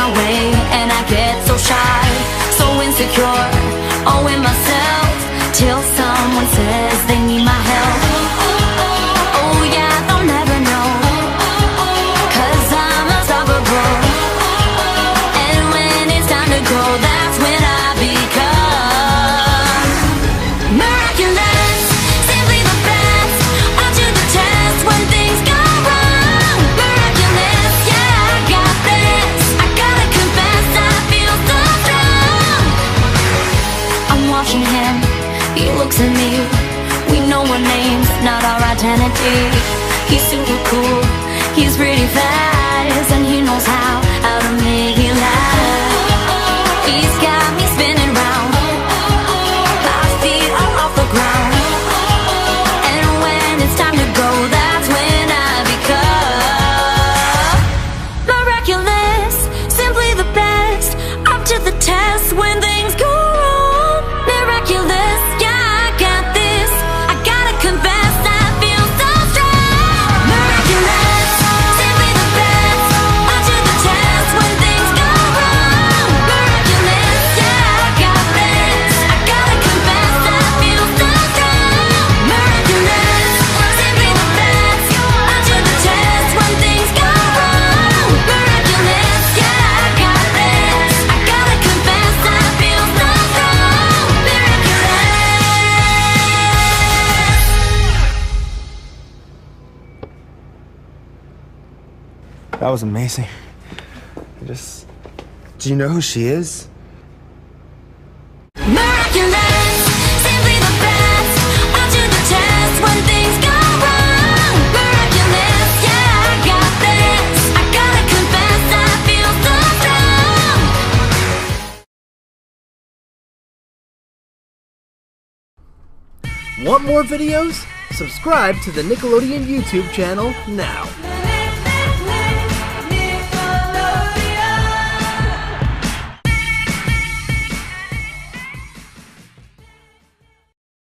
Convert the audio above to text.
my way, and I get so shy, so insecure, oh in myself, till someone says they need my help. Oh yeah, they'll never know, 'cause I'm unstoppable. And when it's time to go, that's when I become miraculous, simply the best, up to the test when things go wrong. Miraculous, yeah, I got this. I gotta confess, I feel so strong. I'm watching him, he looks at me. We know our names, not our identity. He's super cool, he's pretty fast, and he knows how to make me laugh. He's got me spinning round, my feet are off the ground. And when it's time to go, that's when I become miraculous, simply the best, up to the test when things go wrong. Miraculous, yeah, I got this. I gotta confess, I feel so strong. Miraculous, simply the best, up to the test when things go wrong. Miraculous, yeah, I got this. I gotta confess, I feel so strong. Miraculous, simply the best, up to the test when things go wrong. Miraculous, yeah, I got this. I gotta confess, I feel so strong. Miraculous. That was amazing. Do you know who she is? Miraculous, simply the best, up to the test when things go wrong. Miraculous, yeah, I got this. I gotta confess, I feel so strong. Want more videos? Subscribe to the Nickelodeon YouTube channel now.